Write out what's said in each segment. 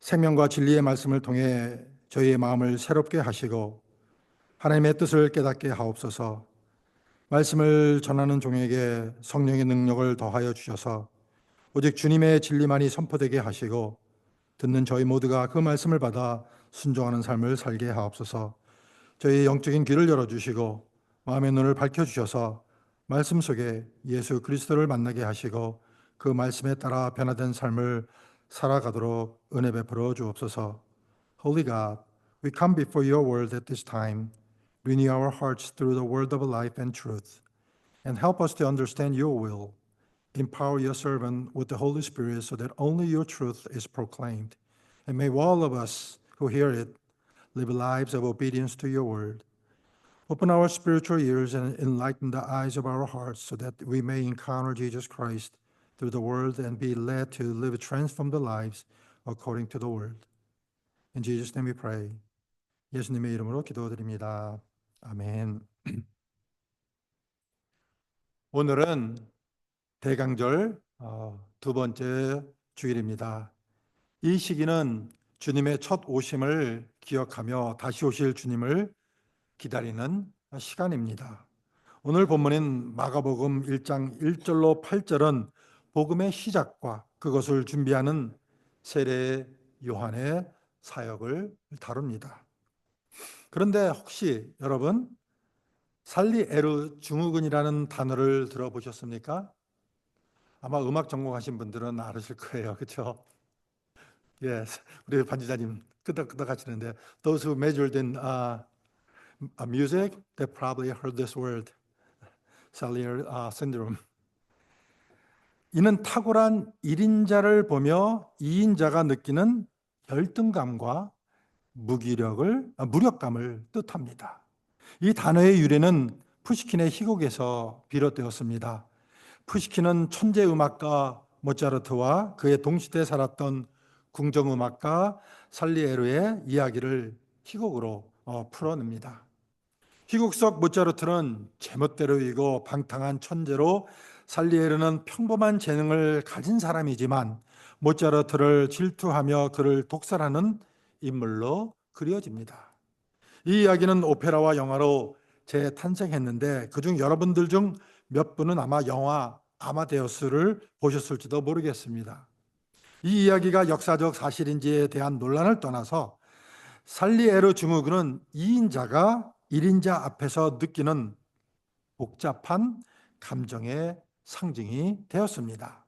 생명과 진리의 말씀을 통해 저희의 마음을 새롭게 하시고 하나님의 뜻을 깨닫게 하옵소서. 말씀을 전하는 종에게 성령의 능력을 더하여 주셔서 오직 주님의 진리만이 선포되게 하시고 듣는 저희 모두가 그 말씀을 받아 순종하는 삶을 살게 하옵소서. 저희의 영적인 귀를 열어주시고 마음의 눈을 밝혀주셔서 말씀 속에 예수 그리스도를 만나게 하시고 그 말씀에 따라 변화된 삶을 살아가도록 은혜 베풀어 주옵소서. Holy God, we come before your word at this time. Renew our hearts through the word of life and truth, and help us to understand your will. Empower your servant with the Holy Spirit so that only your truth is proclaimed. And may all of us who hear it live lives of obedience to your word. Open our spiritual ears and enlighten the eyes of our hearts so that we may encounter Jesus Christ through the word and be led to live transformed lives according to the word. In Jesus' name we pray. 예수님의 이름으로 기도드립니다. 아멘. 오늘은 대강절 두 번째 주일입니다. 이 시기는 주님의 첫 오심을 기억하며 다시 오실 주님을 기다리는 시간입니다. 오늘 본문인 마가복음 1장 1절로 8절은 복음의 시작과 그것을 준비하는 세례 요한의 사역을 다룹니다. 그런데 혹시 여러분 살리 에르 증후군이라는 단어를 들어보셨습니까? 아마 음악 전공하신 분들은 알으실 거예요. 그렇죠? 예, 우리 반지자님 끄덕끄덕 하시는데 those who majored in music, they probably heard this word, Salier syndrome. 이는 탁월한 1인자를 보며 2인자가 느끼는 열등감과 무력감을 뜻합니다. 이 단어의 유래는 푸시킨의 희곡에서 비롯되었습니다. 푸시킨은 천재음악가 모차르트와 그의 동시대에 살았던 궁정음악가 살리에르의 이야기를 희곡으로 풀어냅니다. 희곡 속 모차르트는 제멋대로이고 방탕한 천재로 살리에르는 평범한 재능을 가진 사람이지만 모차르트를 질투하며 그를 독살하는 인물로 그려집니다. 이 이야기는 오페라와 영화로 재탄생했는데 그중 여러분들 중 몇 분은 아마 영화 아마데우스를 보셨을지도 모르겠습니다. 이 이야기가 역사적 사실인지에 대한 논란을 떠나서 살리에르 증후군은 2인자가 1인자 앞에서 느끼는 복잡한 감정의 상징이 되었습니다.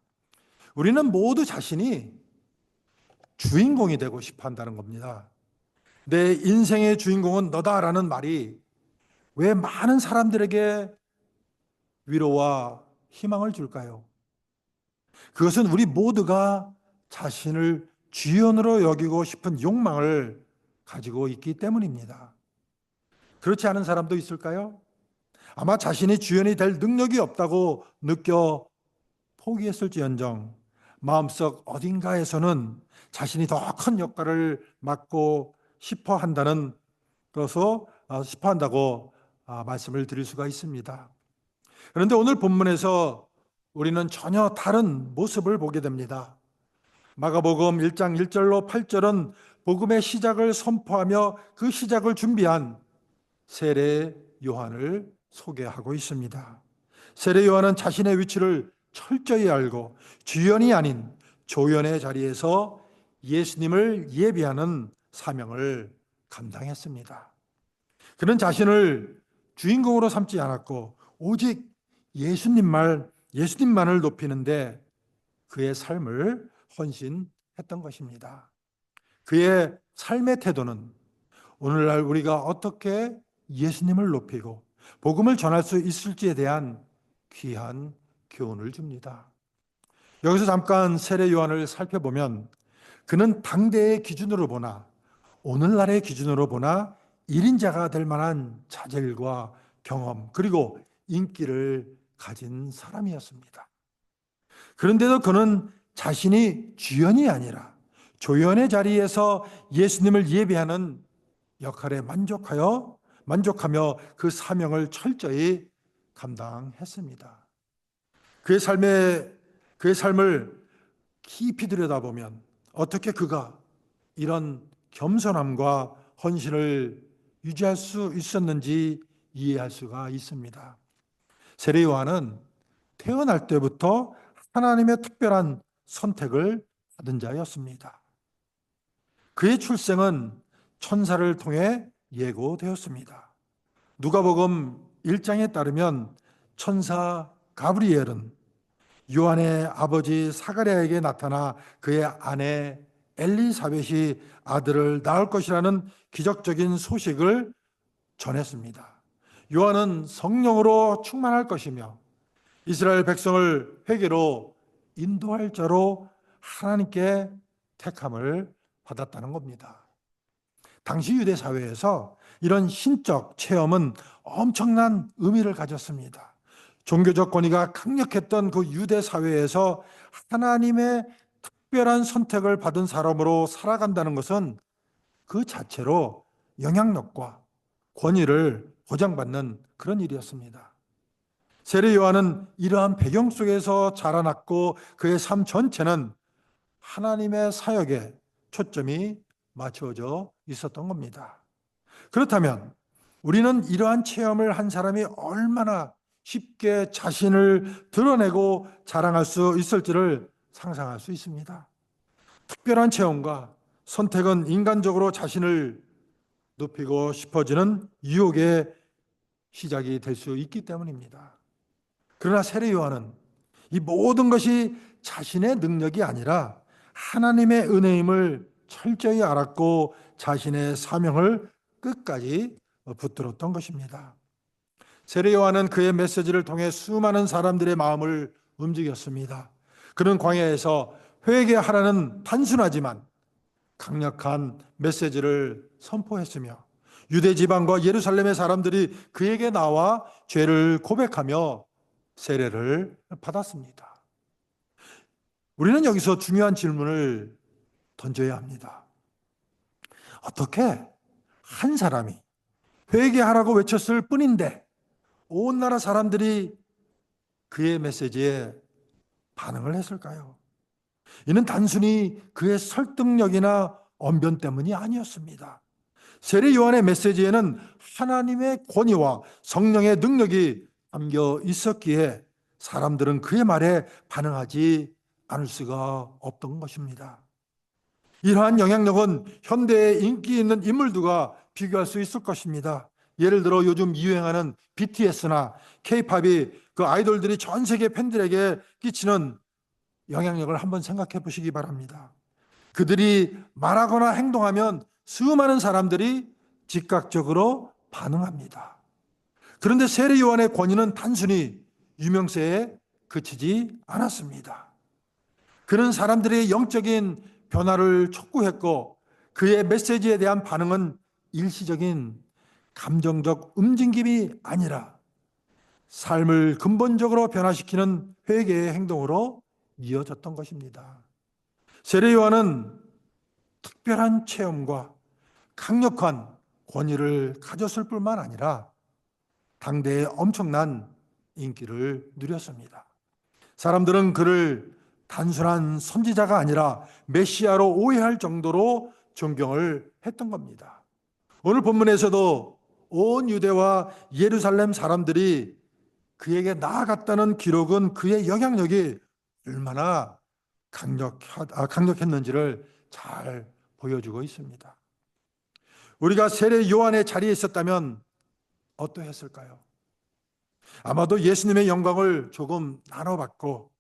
우리는 모두 자신이 주인공이 되고 싶어 한다는 겁니다. 내 인생의 주인공은 너다라는 말이 왜 많은 사람들에게 위로와 희망을 줄까요? 그것은 우리 모두가 자신을 주연으로 여기고 싶은 욕망을 가지고 있기 때문입니다. 그렇지 않은 사람도 있을까요? 아마 자신이 주연이 될 능력이 없다고 느껴 포기했을지언정 마음속 어딘가에서는 자신이 더 큰 역할을 맡고 싶어 한다는 것으로 싶어 한다고 말씀을 드릴 수가 있습니다. 그런데 오늘 본문에서 우리는 전혀 다른 모습을 보게 됩니다. 마가복음 1장 1절로 8절은 복음의 시작을 선포하며 그 시작을 준비한 세례 요한을 소개하고 있습니다. 세례 요한은 자신의 위치를 철저히 알고 주연이 아닌 조연의 자리에서 예수님을 예비하는 사명을 감당했습니다. 그는 자신을 주인공으로 삼지 않았고 오직 예수님만을 높이는데 그의 삶을 헌신했던 것입니다. 그의 삶의 태도는 오늘날 우리가 어떻게 예수님을 높이고 복음을 전할 수 있을지에 대한 귀한 교훈을 줍니다. 여기서 잠깐 세례 요한을 살펴보면 그는 당대의 기준으로 보나 오늘날의 기준으로 보나 1인자가 될 만한 자질과 경험 그리고 인기를 가진 사람이었습니다. 그런데도 그는 자신이 주연이 아니라 조연의 자리에서 예수님을 예배하는 역할에 만족하며 그 사명을 철저히 감당했습니다. 그의 삶을 깊이 들여다보면 어떻게 그가 이런 겸손함과 헌신을 유지할 수 있었는지 이해할 수가 있습니다. 세례 요한은 태어날 때부터 하나님의 특별한 선택을 받은 자였습니다. 그의 출생은 천사를 통해 예고되었습니다. 누가복음 1장에 따르면 천사 가브리엘은 요한의 아버지 사가랴에게 나타나 그의 아내 엘리사벳이 아들을 낳을 것이라는 기적적인 소식을 전했습니다. 요한은 성령으로 충만할 것이며 이스라엘 백성을 회개로 인도할 자로 하나님께 택함을 받았다는 겁니다. 당시 유대 사회에서 이런 신적 체험은 엄청난 의미를 가졌습니다. 종교적 권위가 강력했던 그 유대 사회에서 하나님의 특별한 선택을 받은 사람으로 살아간다는 것은 그 자체로 영향력과 권위를 보장받는 그런 일이었습니다. 세례 요한은 이러한 배경 속에서 자라났고 그의 삶 전체는 하나님의 사역에 초점이 맞춰져 있었던 겁니다. 그렇다면 우리는 이러한 체험을 한 사람이 얼마나 쉽게 자신을 드러내고 자랑할 수 있을지를 상상할 수 있습니다. 특별한 체험과 선택은 인간적으로 자신을 높이고 싶어지는 유혹의 시작이 될 수 있기 때문입니다. 그러나 세례 요한은 이 모든 것이 자신의 능력이 아니라 하나님의 은혜임을 철저히 알았고 자신의 사명을 끝까지 붙들었던 것입니다. 세례 요한은 그의 메시지를 통해 수많은 사람들의 마음을 움직였습니다. 그는 광야에서 회개하라는 단순하지만 강력한 메시지를 선포했으며 유대 지방과 예루살렘의 사람들이 그에게 나와 죄를 고백하며 세례를 받았습니다. 우리는 여기서 중요한 질문을 던져야 합니다. 어떻게 한 사람이 회개하라고 외쳤을 뿐인데 온 나라 사람들이 그의 메시지에 반응을 했을까요? 이는 단순히 그의 설득력이나 언변 때문이 아니었습니다. 세례 요한의 메시지에는 하나님의 권위와 성령의 능력이 담겨 있었기에 사람들은 그의 말에 반응하지 않을 수가 없던 것입니다. 이러한 영향력은 현대에 인기 있는 인물들과 비교할 수 있을 것입니다. 예를 들어 요즘 유행하는 BTS나 K-팝이 그 아이돌들이 전 세계 팬들에게 끼치는 영향력을 한번 생각해 보시기 바랍니다. 그들이 말하거나 행동하면 수많은 사람들이 즉각적으로 반응합니다. 그런데 세례 요한의 권위는 단순히 유명세에 그치지 않았습니다. 그는 사람들의 영적인 변화를 촉구했고 그의 메시지에 대한 반응은 일시적인 감정적 움직임이 아니라 삶을 근본적으로 변화시키는 회개의 행동으로 이어졌던 것입니다. 세례 요한은 특별한 체험과 강력한 권위를 가졌을 뿐만 아니라 당대에 엄청난 인기를 누렸습니다. 사람들은 그를 단순한 선지자가 아니라 메시아로 오해할 정도로 존경을 했던 겁니다. 오늘 본문에서도 온 유대와 예루살렘 사람들이 그에게 나아갔다는 기록은 그의 영향력이 얼마나 강력했는지를 잘 보여주고 있습니다. 우리가 세례 요한의 자리에 있었다면 어떠했을까요? 아마도 예수님의 영광을 조금 나눠받고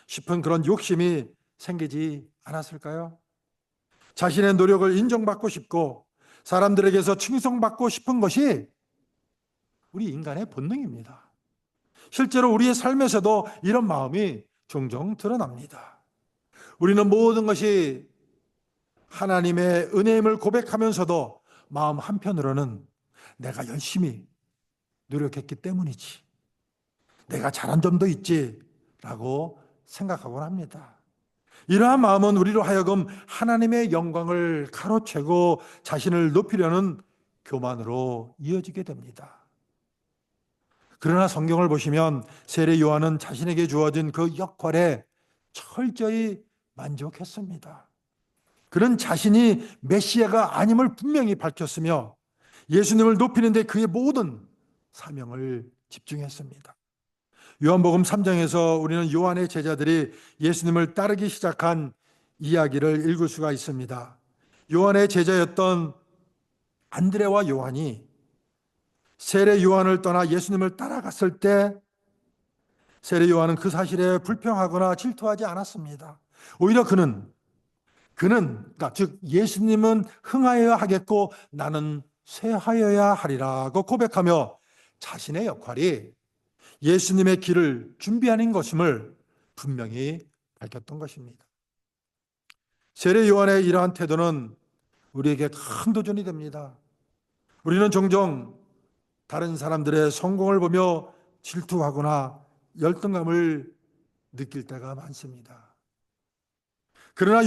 싶은 그런 욕심이 생기지 않았을까요? 자신의 노력을 인정받고 싶고 사람들에게서 칭송받고 싶은 것이 우리 인간의 본능입니다. 실제로 우리의 삶에서도 이런 마음이 종종 드러납니다. 우리는 모든 것이 하나님의 은혜임을 고백하면서도 마음 한편으로는 내가 열심히 노력했기 때문이지, 내가 잘한 점도 있지 라고 생각하곤 합니다. 이러한 마음은 우리로 하여금 하나님의 영광을 가로채고 자신을 높이려는 교만으로 이어지게 됩니다. 그러나 성경을 보시면 세례 요한은 자신에게 주어진 그 역할에 철저히 만족했습니다. 그는 자신이 메시아가 아님을 분명히 밝혔으며 예수님을 높이는 데 그의 모든 사명을 집중했습니다. 요한복음 3장에서 우리는 요한의 제자들이 예수님을 따르기 시작한 이야기를 읽을 수가 있습니다. 요한의 제자였던 안드레와 요한이 세례 요한을 떠나 예수님을 따라갔을 때 세례 요한은 그 사실에 불평하거나 질투하지 않았습니다. 오히려 그러니까 즉 예수님은 흥하여야 하겠고 나는 쇠하여야 하리라고 고백하며 자신의 역할이 예수님의 길을 준비하는 것임을 분명히 밝혔던 것입니다. 세례 요한의 이러한 태도는 우리에게 큰 도전이 됩니다. 우리는 종종 다른 사람들의 성공을 보며 질투하거나 열등감을 느낄 때가 많습니다. 그러나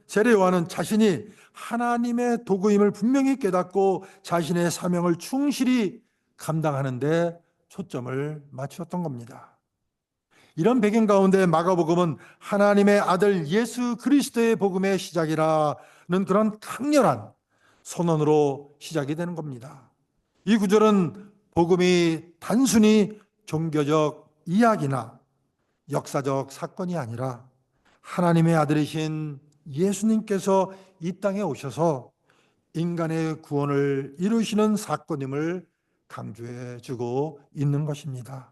세례 요한은 자신이 하나님의 도구임을 분명히 깨닫고 자신의 사명을 충실히 감당하는 데 초점을 맞추었던 겁니다. 이런 배경 가운데 마가복음은 하나님의 아들 예수 그리스도의 복음의 시작이라는 그런 강렬한 선언으로 시작이 되는 겁니다. 이 구절은 복음이 단순히 종교적 이야기나 역사적 사건이 아니라 하나님의 아들이신 예수님께서 이 땅에 오셔서 인간의 구원을 이루시는 사건임을 강조해 주고 있는 것입니다.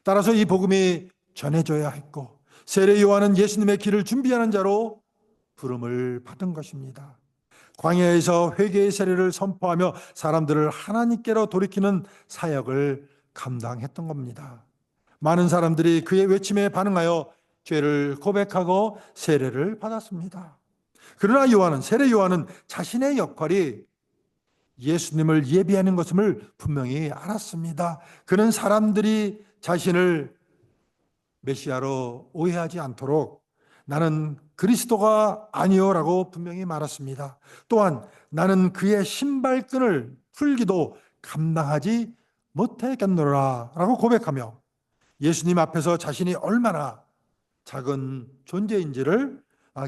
따라서 이 복음이 전해져야 했고 세례 요한은 예수님의 길을 준비하는 자로 부름을 받은 것입니다. 광야에서 회개의 세례를 선포하며 사람들을 하나님께로 돌이키는 사역을 감당했던 겁니다. 많은 사람들이 그의 외침에 반응하여 죄를 고백하고 세례를 받았습니다. 그러나 세례 요한은 자신의 역할이 예수님을 예비하는 것임을 분명히 알았습니다. 그는 사람들이 자신을 메시아로 오해하지 않도록 나는 그리스도가 아니오라고 분명히 말했습니다. 또한 나는 그의 신발끈을 풀기도 감당하지 못하겠노라 라고 고백하며 예수님 앞에서 자신이 얼마나 작은 존재인지를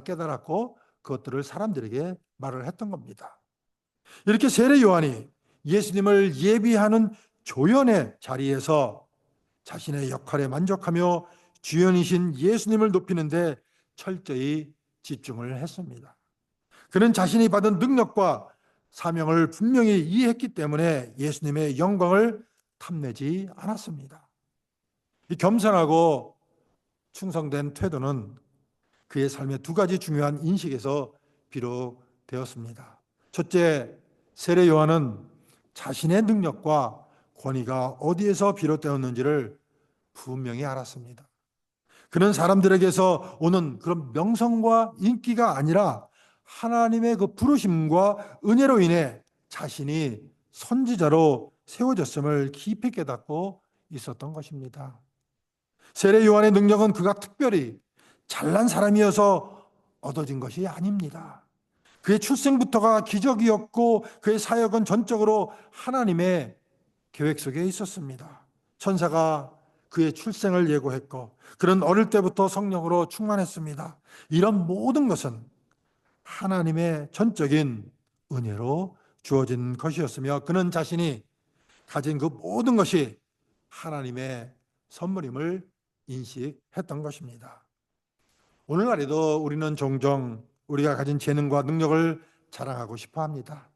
깨달았고 그것들을 사람들에게 말을 했던 겁니다. 이렇게 세례 요한이 예수님을 예비하는 조연의 자리에서 자신의 역할에 만족하며 주연이신 예수님을 높이는데 철저히 집중을 했습니다. 그는 자신이 받은 능력과 사명을 분명히 이해했기 때문에 예수님의 영광을 탐내지 않았습니다. 이 겸손하고 충성된 태도는 그의 삶의 두 가지 중요한 인식에서 비롯되었습니다. 첫째, 세례 요한은 자신의 능력과 권위가 어디에서 비롯되었는지를 분명히 알았습니다. 그는 사람들에게서 오는 그런 명성과 인기가 아니라 하나님의 그 부르심과 은혜로 인해 자신이 선지자로 세워졌음을 깊이 깨닫고 있었던 것입니다. 세례 요한의 능력은 그가 특별히 잘난 사람이어서 얻어진 것이 아닙니다. 그의 출생부터가 기적이었고 그의 사역은 전적으로 하나님의 계획 속에 있었습니다. 천사가 그의 출생을 예고했고 그는 어릴 때부터 성령으로 충만했습니다. 이런 모든 것은 하나님의 전적인 은혜로 주어진 것이었으며 그는 자신이 가진 그 모든 것이 하나님의 선물임을 인식했던 것입니다. 오늘날에도 우리는 종종 우리가 가진 재능과 능력을 자랑하고 싶어 합니다.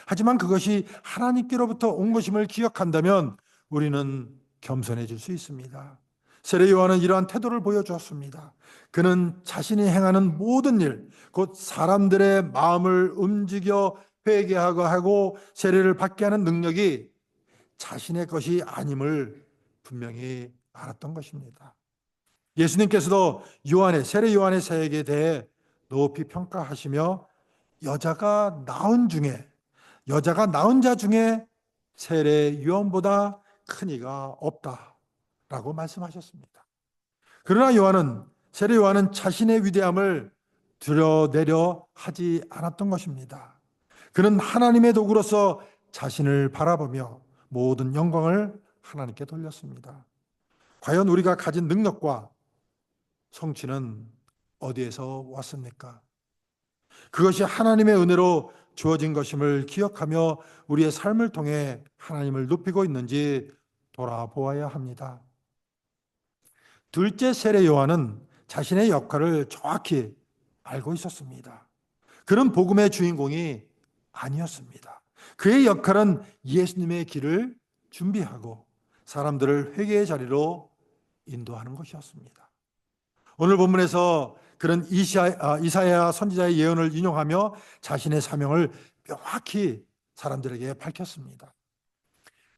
하지만 그것이 하나님께로부터 온 것임을 기억한다면 우리는 겸손해질 수 있습니다. 세례 요한은 이러한 태도를 보여주었습니다. 그는 자신이 행하는 모든 일, 곧 사람들의 마음을 움직여 회개하게 하고 세례를 받게 하는 능력이 자신의 것이 아님을 분명히 알았던 것입니다. 예수님께서도 세례 요한의 사역에 대해 높이 평가하시며 여자가 낳은 자 중에 세례 요한보다 큰 이가 없다라고 말씀하셨습니다. 그러나 세례 요한은 자신의 위대함을 드러내려 하지 않았던 것입니다. 그는 하나님의 도구로서 자신을 바라보며 모든 영광을 하나님께 돌렸습니다. 과연 우리가 가진 능력과 성취는 어디에서 왔습니까? 그것이 하나님의 은혜로 주어진 것임을 기억하며 우리의 삶을 통해 하나님을 높이고 있는지 돌아보아야 합니다. 둘째 세례 요한은 자신의 역할을 정확히 알고 있었습니다. 그는 복음의 주인공이 아니었습니다. 그의 역할은 예수님의 길을 준비하고 사람들을 회개의 자리로 인도하는 것이었습니다. 오늘 본문에서 그런 이사야 선지자의 예언을 인용하며 자신의 사명을 명확히 사람들에게 밝혔습니다.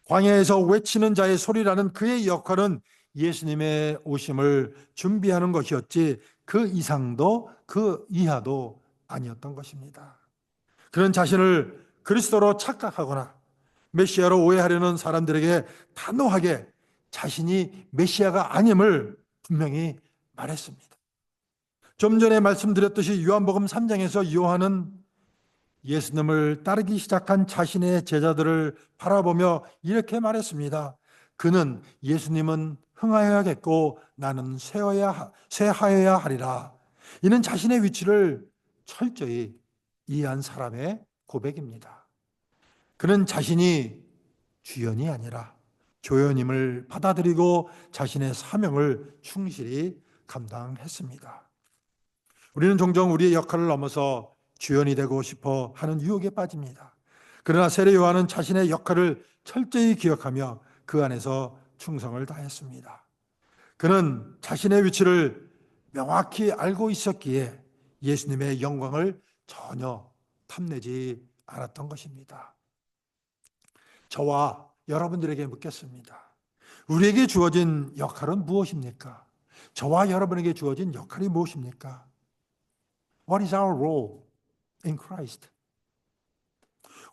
광야에서 외치는 자의 소리라는 그의 역할은 예수님의 오심을 준비하는 것이었지 그 이상도 그 이하도 아니었던 것입니다. 그는 자신을 그리스도로 착각하거나 메시아로 오해하려는 사람들에게 단호하게 자신이 메시아가 아님을 분명히 말했습니다. 좀 전에 말씀드렸듯이 요한복음 3장에서 요한은 예수님을 따르기 시작한 자신의 제자들을 바라보며 이렇게 말했습니다. 그는 예수님은 흥하여야겠고 나는 쇠하여야 하리라. 이는 자신의 위치를 철저히 이해한 사람의 고백입니다. 그는 자신이 주연이 아니라 조연임을 받아들이고 자신의 사명을 충실히 감당했습니다. 우리는 종종 우리의 역할을 넘어서 주연이 되고 싶어 하는 유혹에 빠집니다. 그러나 세례 요한은 자신의 역할을 철저히 기억하며 그 안에서 충성을 다했습니다. 그는 자신의 위치를 명확히 알고 있었기에 예수님의 영광을 전혀 탐내지 않았던 것입니다. 저와 여러분들에게 묻겠습니다. 우리에게 주어진 역할은 무엇입니까? 저와 여러분에게 주어진 역할이 무엇입니까? What is our role in Christ?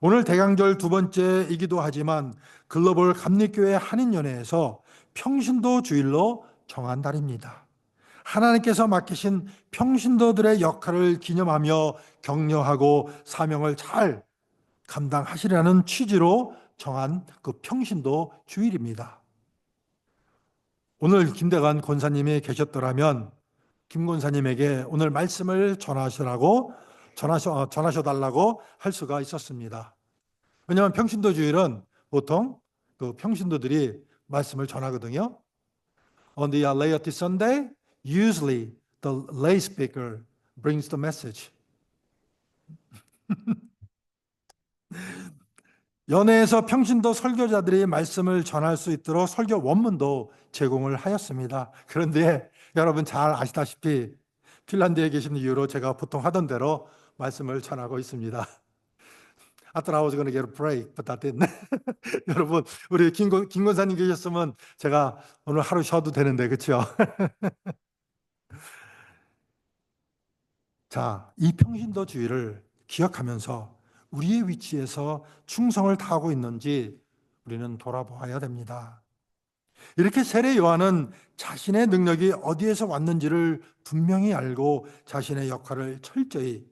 오늘 대강절 두 번째이기도 하지만 글로벌 감리교회 한인연회에서 평신도 주일로 정한 달입니다. 하나님께서 맡기신 평신도들의 역할을 기념하며 격려하고 사명을 잘 감당하시라는 취지로 정한 그 평신도 주일입니다. 오늘 김대관 권사님이 계셨더라면 김 권사님에게 오늘 말씀을 전하셔달라고 할 수가 있었습니다. 왜냐하면 평신도 주일은 보통 그 평신도들이 말씀을 전하거든요. On the Laity Sunday, usually the lay speaker brings the message. 연회에서 평신도 설교자들이 말씀을 전할 수 있도록 설교 원문도 제공을 하였습니다. 그런데 여러분 잘 아시다시피 핀란드에 계신 이유로 제가 보통 하던 대로 말씀을 전하고 있습니다. I thought I was going to get a break, but that didn't. 여러분, 우리 김 권사님 계셨으면 제가 오늘 하루 쉬어도 되는데, 그렇죠? 자, 이 평신도 주의를 기억하면서 우리의 위치에서 충성을 다하고 있는지 우리는 돌아보아야 됩니다. 이렇게 세례 요한은 자신의 능력이 어디에서 왔는지를 분명히 알고 자신의 역할을 철저히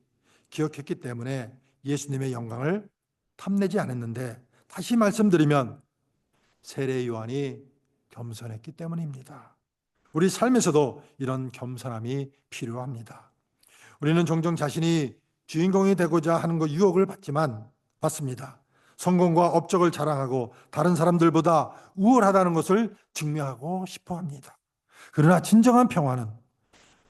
기억했기 때문에 예수님의 영광을 탐내지 않았는데, 다시 말씀드리면 세례 요한이 겸손했기 때문입니다. 우리 삶에서도 이런 겸손함이 필요합니다. 우리는 종종 자신이 주인공이 되고자 하는 거 유혹을 받습니다. 성공과 업적을 자랑하고 다른 사람들보다 우월하다는 것을 증명하고 싶어 합니다. 그러나 진정한 평화는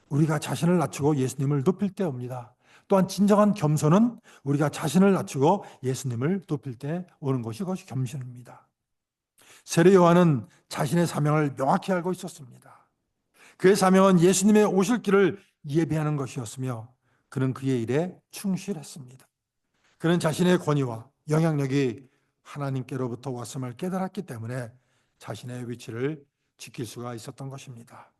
우리가 자신을 낮추고 예수님을 높일 때 옵니다. 또한 진정한 겸손은 우리가 자신을 낮추고 예수님을 높일 때 오는 것이 겸손입니다. 세례 요한은 자신의 사명을 명확히 알고 있었습니다. 그의 사명은 예수님의 오실 길을 예비하는 것이었으며 그는 그의 일에 충실했습니다. 그는 자신의 권위와 영향력이 하나님께로부터 왔음을 깨달았기 때문에 자신의 위치를 지킬 수가 있었던 것입니다.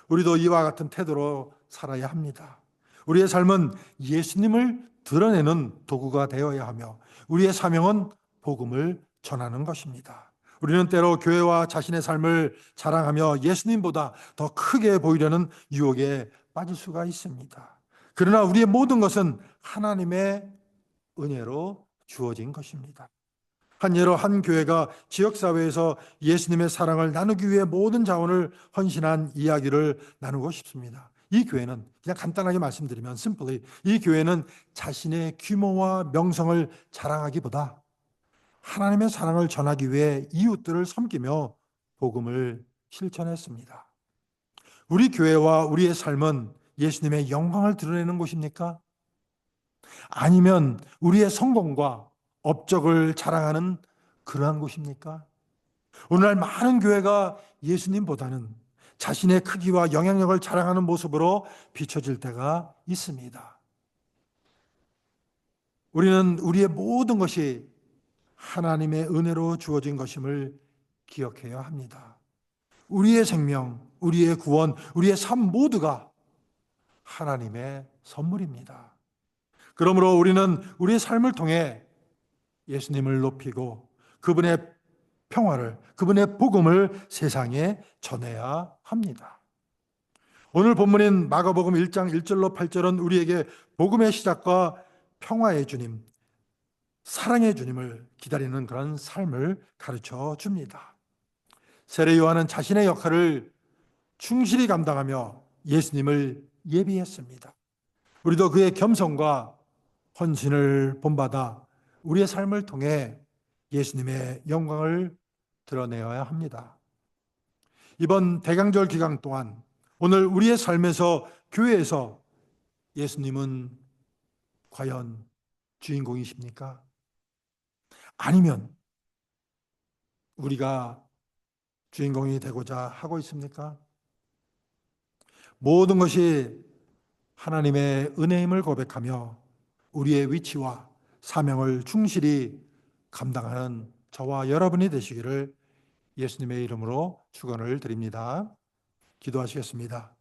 우리도 이와 같은 태도로 살아야 합니다. 우리의 삶은 예수님을 드러내는 도구가 되어야 하며 우리의 사명은 복음을 전하는 것입니다. 우리는 때로 교회와 자신의 삶을 자랑하며 예수님보다 더 크게 보이려는 유혹에 빠질 수가 있습니다. 그러나 우리의 모든 것은 하나님의 은혜로 주어진 것입니다. 한 예로 한 교회가 지역사회에서 예수님의 사랑을 나누기 위해 모든 자원을 헌신한 이야기를 나누고 싶습니다. 이 교회는 그냥 간단하게 말씀드리면 simply 이 교회는 자신의 규모와 명성을 자랑하기보다 하나님의 사랑을 전하기 위해 이웃들을 섬기며 복음을 실천했습니다. 우리 교회와 우리의 삶은 예수님의 영광을 드러내는 곳입니까? 아니면 우리의 성공과 업적을 자랑하는 그러한 곳입니까? 오늘날 많은 교회가 예수님보다는 자신의 크기와 영향력을 자랑하는 모습으로 비춰질 때가 있습니다. 우리는 우리의 모든 것이 하나님의 은혜로 주어진 것임을 기억해야 합니다. 우리의 생명, 우리의 구원, 우리의 삶 모두가 하나님의 선물입니다. 그러므로 우리는 우리의 삶을 통해 예수님을 높이고 그분의 평화를, 그분의 복음을 세상에 전해야 합니다. 오늘 본문인 마가복음 1장 1절로 8절은 우리에게 복음의 시작과 평화의 주님, 사랑의 주님을 기다리는 그런 삶을 가르쳐 줍니다. 세례 요한은 자신의 역할을 충실히 감당하며 예수님을 예비했습니다. 우리도 그의 겸손과 헌신을 본받아 우리의 삶을 통해 예수님의 영광을 드러내어야 합니다. 이번 대강절 기간 동안 오늘 우리의 삶에서 교회에서 예수님은 과연 주인공이십니까? 아니면 우리가 주인공이 되고자 하고 있습니까? 모든 것이 하나님의 은혜임을 고백하며 우리의 위치와 사명을 충실히 감당하는 저와 여러분이 되시기를 예수님의 이름으로 축원을 드립니다. 기도하시겠습니다.